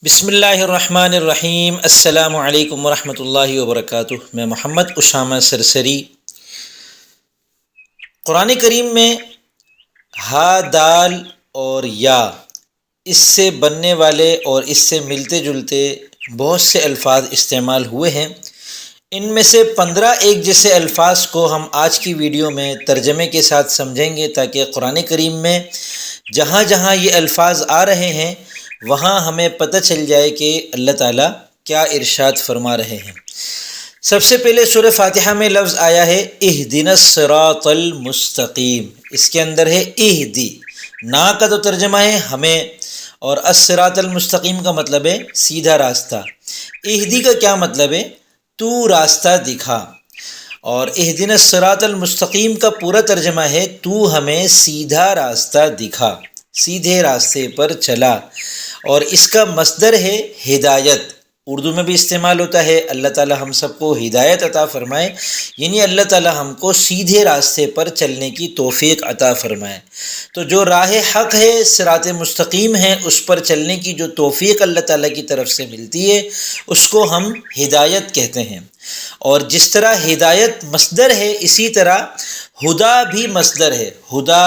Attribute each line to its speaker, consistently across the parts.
Speaker 1: بسم اللہ الرحمن الرحیم۔ السلام علیکم ورحمۃ اللہ وبرکاتہ۔ میں محمد اسامہ سرسری۔ قرآن کریم میں ہا، دال اور یا اس سے بننے والے اور اس سے ملتے جلتے بہت سے الفاظ استعمال ہوئے ہیں۔ ان میں سے 15 ایک جیسے الفاظ کو ہم آج کی ویڈیو میں ترجمے کے ساتھ سمجھیں گے، تاکہ قرآن کریم میں جہاں جہاں یہ الفاظ آ رہے ہیں وہاں ہمیں پتہ چل جائے کہ اللہ تعالیٰ کیا ارشاد فرما رہے ہیں۔ سب سے پہلے سورہ فاتحہ میں لفظ آیا ہے اہدنا الصراط المستقیم۔ اس کے اندر ہے اہدی، نا کا تو ترجمہ ہے ہمیں، اور الصراط المستقیم کا مطلب ہے سیدھا راستہ۔ اہدی کا کیا مطلب ہے؟ تو راستہ دکھا۔ اور اہدنا الصراط المستقیم کا پورا ترجمہ ہے تو ہمیں سیدھا راستہ دکھا، سیدھے راستے پر چلا۔ اور اس کا مصدر ہے ہدایت، اردو میں بھی استعمال ہوتا ہے۔ اللہ تعالی ہم سب کو ہدایت عطا فرمائے، یعنی اللہ تعالی ہم کو سیدھے راستے پر چلنے کی توفیق عطا فرمائے۔ تو جو راہ حق ہے، صراط مستقیم ہے، اس پر چلنے کی جو توفیق اللہ تعالی کی طرف سے ملتی ہے اس کو ہم ہدایت کہتے ہیں۔ اور جس طرح ہدایت مصدر ہے، اسی طرح ہدا بھی مصدر ہے، ہدا۔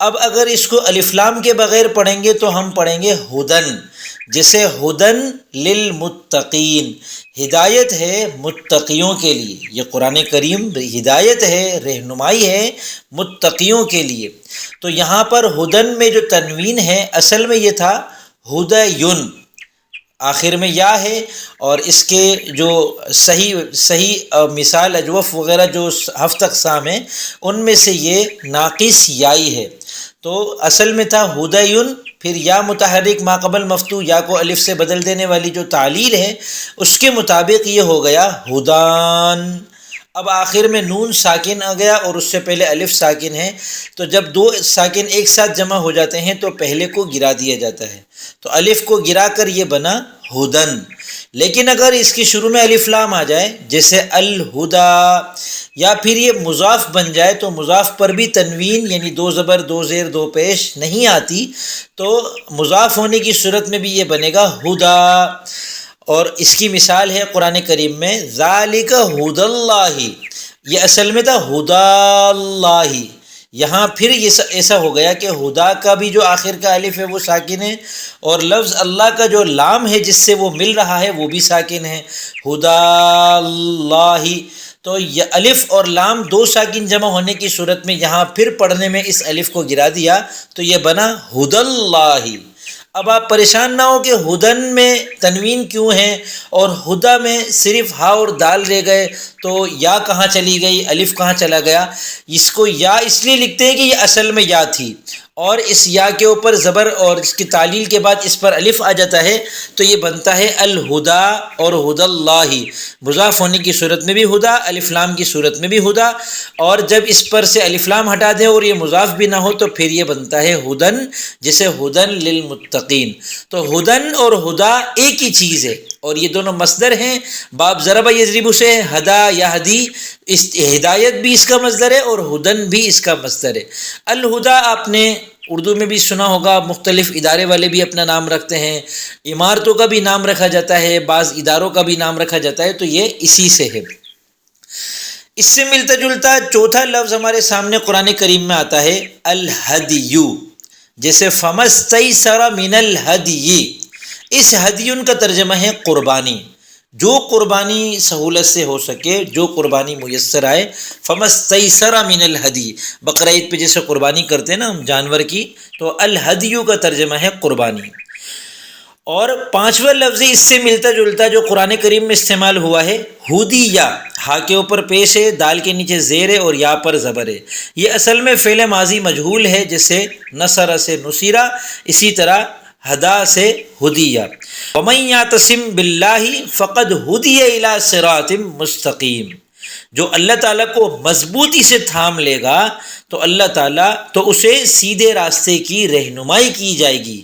Speaker 1: اب اگر اس کو الف لام کے بغیر پڑھیں گے تو ہم پڑھیں گے ہدن، جیسے ہدن للمتقین، ہدایت ہے متقیوں کے لیے۔ یہ قرآن کریم ہدایت ہے، رہنمائی ہے متقیوں کے لیے۔ تو یہاں پر ہدن میں جو تنوین ہے اصل میں یہ تھا ہدیون، آخر میں یا ہے، اور اس کے جو صحیح مثال اجوف وغیرہ جو 7 اقسام ہیں ان میں سے یہ ناقص یائی ہے۔ تو اصل میں تھا ہدیون، پھر یا متحرک ما قبل مفتوح، یا کو الف سے بدل دینے والی جو تعلیل ہے اس کے مطابق یہ ہو گیا ہدان۔ اب آخر میں نون ساکن آ گیا اور اس سے پہلے الف ساکن ہے، تو جب 2 ساکن ایک ساتھ جمع ہو جاتے ہیں تو پہلے کو گرا دیا جاتا ہے، تو الف کو گرا کر یہ بنا ہدن۔ لیکن اگر اس کی شروع میں الف لام آ جائے جیسے الہدا، یا پھر یہ مضاف بن جائے تو مضاف پر بھی تنوین یعنی 2 زبر 2 زیر 2 پیش نہیں آتی، تو مضاف ہونے کی صورت میں بھی یہ بنے گا ہدا۔ اور اس کی مثال ہے قرآن کریم میں ذالک ھدی اللہ، یہ اصل میں تھا ہدا اللہ، یہاں پھر یہ ایسا ہو گیا کہ ہدا کا بھی جو آخر کا الف ہے وہ ساکن ہے، اور لفظ اللہ کا جو لام ہے جس سے وہ مل رہا ہے وہ بھی ساکن ہے، ہدا اللہ۔ تو یہ الف اور لام 2 ساکن جمع ہونے کی صورت میں یہاں پھر پڑھنے میں اس الف کو گرا دیا تو یہ بنا ھدی اللہ۔ اب آپ پریشان نہ ہو کہ ہدن میں تنوین کیوں ہے اور ہدا میں صرف ہا اور دال رہ گئے، تو یا کہاں چلی گئی، الف کہاں چلا گیا؟ اس کو یا اس لیے لکھتے ہیں کہ یہ اصل میں یا تھی، اور اس یا کے اوپر زبر اور اس کی تعلیل کے بعد اس پر الف آ جاتا ہے تو یہ بنتا ہے الہدا اور ہدی اللہ۔ مضاف ہونے کی صورت میں بھی ہدا، الف لام کی صورت میں بھی ہدا، اور جب اس پر سے الف لام ہٹا دیں اور یہ مضاف بھی نہ ہو تو پھر یہ بنتا ہے ہدن، جیسے ہدن للمتقین۔ تو ہدن اور ہدا ایک ہی چیز ہے، اور یہ دونوں مصدر ہیں۔ باب ضرب یضرب سے ہدا یا ہدی، ہدایت بھی اس کا مصدر ہے اور ہدن بھی اس کا مصدر ہے۔ الہدا آپ نے اردو میں بھی سنا ہوگا، مختلف ادارے والے بھی اپنا نام رکھتے ہیں، عمارتوں کا بھی نام رکھا جاتا ہے، بعض اداروں کا بھی نام رکھا جاتا ہے، تو یہ اسی سے ہے۔ اس سے ملتا جلتا چوتھا لفظ ہمارے سامنے قرآن کریم میں آتا ہے الہدیو، جیسے فمستیسر من الہدی، اس ہدیون کا ترجمہ ہے قربانی، جو قربانی سہولت سے ہو سکے، جو قربانی میسر آئے۔ فمستیسر من الہدی، بقرہ عید پہ جیسے قربانی کرتے ہیں نا ہم جانور کی، تو الہدیو کا ترجمہ ہے قربانی۔ اور 5واں لفظ اس سے ملتا جلتا جو قرآن کریم میں استعمال ہوا ہے ھدیہ، ہا کے اوپر پیش ہے، دال کے نیچے زیر ہے اور یا پر زبر ہے۔ یہ اصل میں فعل ماضی مجہول ہے، جیسے نصر سے نصیرہ، اسی طرح ہدا سے ہدیہ۔ ومن یعتصم باللہ فقد ہدی الی صراط مستقیم، جو اللہ تعالیٰ کو مضبوطی سے تھام لے گا تو اللہ تعالیٰ تو اسے سیدھے راستے کی رہنمائی کی جائے گی،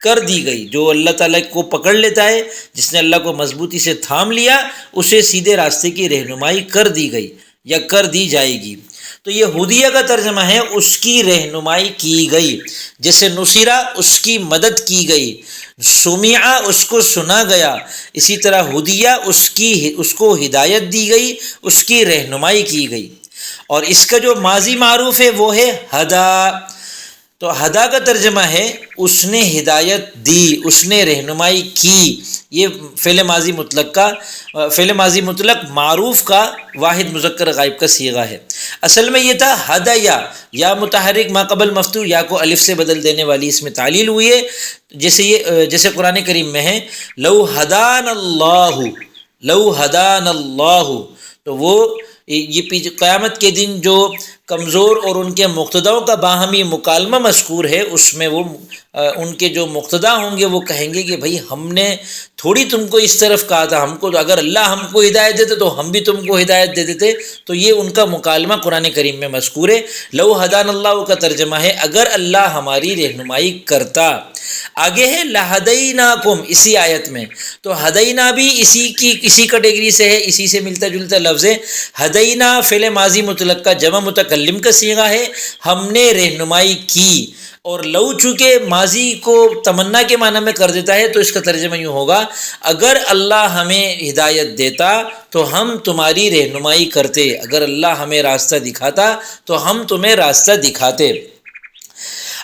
Speaker 1: کر دی گئی۔ جو اللہ تعالیٰ کو پکڑ لیتا ہے، جس نے اللہ کو مضبوطی سے تھام لیا، اسے سیدھے راستے کی رہنمائی کر دی گئی یا کر دی جائے گی۔ تو یہ ہدیہ کا ترجمہ ہے اس کی رہنمائی کی گئی، جیسے نصیرہ اس کی مدد کی گئی، سمعہ اس کو سنا گیا، اسی طرح ہدیہ اس کو ہدایت دی گئی، اس کی رہنمائی کی گئی۔ اور اس کا جو ماضی معروف ہے وہ ہے ہدا، تو ہدا کا ترجمہ ہے اس نے ہدایت دی، اس نے رہنمائی کی۔ یہ فعل ماضی مطلق معروف کا واحد مذکر غائب کا صیغہ ہے۔ اصل میں یہ تھا ہدیا، یا متحرک ما قبل مفتوح، یا کو الف سے بدل دینے والی اس میں تعلیل ہوئی ہے، جیسے قرآن کریم میں ہے لو ہدان اللہ، تو وہ یہ قیامت کے دن جو کمزور اور ان کے مقتداؤں کا باہمی مکالمہ مذکور ہے، اس میں وہ ان کے جو مقتدا ہوں گے وہ کہیں گے کہ بھائی ہم نے تھوڑی تم کو اس طرف کہا تھا، ہم کو اگر اللہ ہم کو ہدایت دیتے تو ہم بھی تم کو ہدایت دے دیتے۔ تو یہ ان کا مکالمہ قرآن کریم میں مذکور ہے۔ لو ہدان اللہ کا ترجمہ ہے اگر اللہ ہماری رہنمائی کرتا۔ آگے ہے لہدیناکم، اسی آیت میں، تو ہدینا بھی اسی کیٹیگری سے ہے، اسی سے ملتا جلتا لفظ ہے۔ ہدینا فعل ماضی مطلق کا جمع متکلم کا صیغہ ہے، ہم نے رہنمائی کی۔ اور لو چونکہ ماضی کو تمنا کے معنی میں کر دیتا ہے تو اس کا ترجمہ یوں ہوگا اگر اللہ ہمیں ہدایت دیتا تو ہم تمہاری رہنمائی کرتے، اگر اللہ ہمیں راستہ دکھاتا تو ہم تمہیں راستہ دکھاتے۔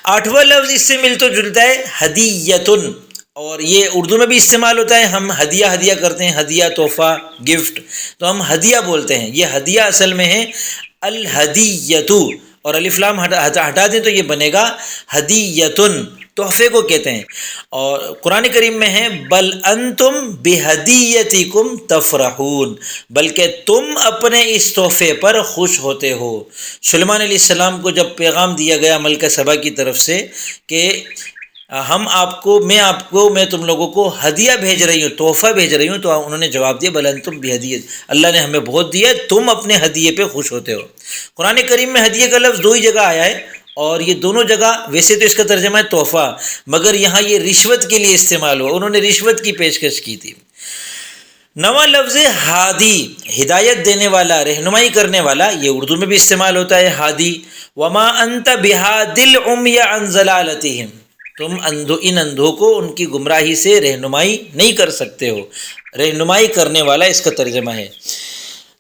Speaker 1: آٹھواں لفظ اس سے ملتا جلتا ہے ہدیتن، اور یہ اردو میں بھی استعمال ہوتا ہے، ہم ہدیہ کرتے ہیں، ہدیہ تحفہ گفٹ، تو ہم ہدیہ بولتے ہیں۔ یہ ہدیہ اصل میں ہے الہدیتو، اور الف لام ہٹا دیں تو یہ بنے گا ہدیتن، تحفے کو کہتے ہیں۔ اور قرآن کریم میں ہے بل انتم بہدیتکم تفرحون، بلکہ تم اپنے اس تحفے پر خوش ہوتے ہو۔ سلیمان علیہ السلام کو جب پیغام دیا گیا ملکہ سبا کی طرف سے کہ میں تم لوگوں کو ہدیہ بھیج رہی ہوں، تحفہ بھیج رہی ہوں، تو انہوں نے جواب دیا بل انتم بہدیت، اللہ نے ہمیں بہت دیا، تم اپنے ہدیے پہ خوش ہوتے ہو۔ قرآن کریم میں ہدیے کا لفظ 2 ہی جگہ آیا ہے، اور یہ دونوں جگہ ویسے تو اس کا ترجمہ ہے تحفہ، مگر یہاں یہ رشوت کے لیے استعمال ہوا، انہوں نے رشوت کی پیشکش کی تھی۔ 9واں لفظ ہادی، ہدایت دینے والا، رہنمائی کرنے والا، یہ اردو میں بھی استعمال ہوتا ہے ہادی۔ وما انت بہادی العمی عن ضلالتہم، تم ان اندھوں کو ان کی گمراہی سے رہنمائی نہیں کر سکتے ہو، رہنمائی کرنے والا اس کا ترجمہ ہے۔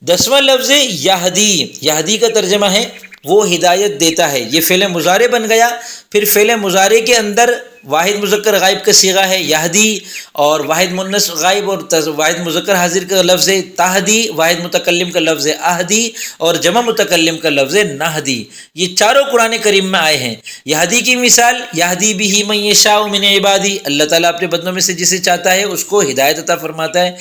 Speaker 1: 10واں لفظ یہدی، یہدی کا ترجمہ ہے وہ ہدایت دیتا ہے، یہ فعل مضارع بن گیا۔ پھر فعل مضارع کے اندر واحد مذکر غائب کا صیغہ ہے یہدی، اور واحد مؤنث غائب اور واحد مذکر حاضر کا لفظ ہے تہدی، واحد متکلم کا لفظ ہے اہدی، اور جمع متکلم کا لفظ ہے نہدی۔ یہ چاروں قرآن کریم میں آئے ہیں۔ یہدی کی مثال یہدی بہ من یشاء من عبادی، اللہ تعالیٰ اپنے بندوں میں سے جسے چاہتا ہے اس کو ہدایت عطا فرماتا ہے۔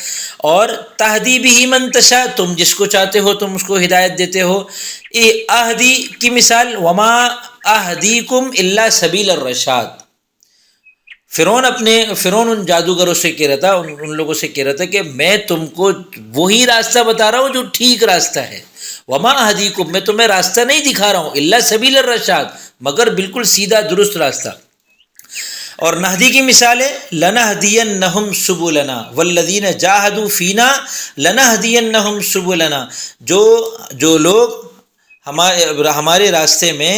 Speaker 1: اور تہدی بہ من تشاء، تم جس کو چاہتے ہو تم اس کو ہدایت دیتے ہو۔ اہدی کی مثال وما اہدیکم الا سبیل الرشاد، فرعون ان جادوگروں سے کہہ رہا تھا، ان لوگوں سے کہہ رہا تھا کہ میں تم کو وہی راستہ بتا رہا ہوں جو ٹھیک راستہ ہے۔ وما اہدیکم، میں تمہیں راستہ نہیں دکھا رہا ہوں، الا سبیل الرشاد، مگر بالکل سیدھا درست راستہ۔ اور نہدی کی مثال ہے لنہدینہم سبلنا والذین جاہدوا فینا لنہدینہم سبلنا، جو لوگ ہمارے راستے میں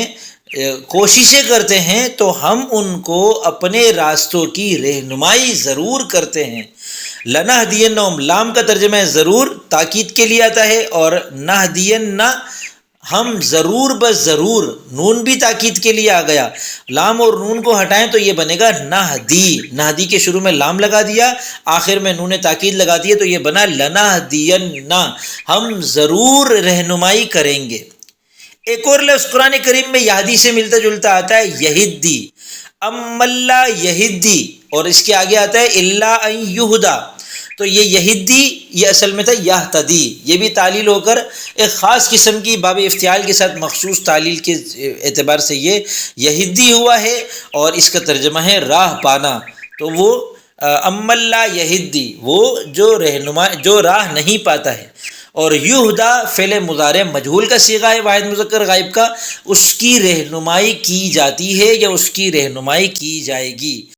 Speaker 1: کوششیں کرتے ہیں تو ہم ان کو اپنے راستوں کی رہنمائی ضرور کرتے ہیں۔ لنہدینہم، لام کا ترجمہ ہے ضرور، تاکید کے لیے آتا ہے، اور نہدینہ ہم ضرور بس ضرور، نون بھی تاکید کے لیے آ گیا، لام اور نون کو ہٹائیں تو یہ بنے گا نہدی، نہدی کے شروع میں لام لگا دیا، آخر میں نون تاکید لگا دیا تو یہ بنا لنہدینہ، ہم ضرور رہنمائی کریں گے۔ ایک اور لفظ قرآن کریم میں یہدی سے ملتا جلتا آتا ہے یہدی، ام اللہ یہدی، اور اس کے آگے آتا ہے اللہ ان یہدا، تو یہ یہدی یہ اصل میں تھا یہتدی، یہ بھی تعلیل ہو کر ایک خاص قسم کی باب افتعال کے ساتھ مخصوص تعلیل کے اعتبار سے یہ یہدی ہوا ہے، اور اس کا ترجمہ ہے راہ پانا۔ تو وہ ام اللہ یہدی، وہ جو راہ نہیں پاتا ہے، اور یہدا فعل مضارع مجہول کا صیغہ ہے واحد مذکر غائب کا، اس کی رہنمائی کی جاتی ہے یا اس کی رہنمائی کی جائے گی۔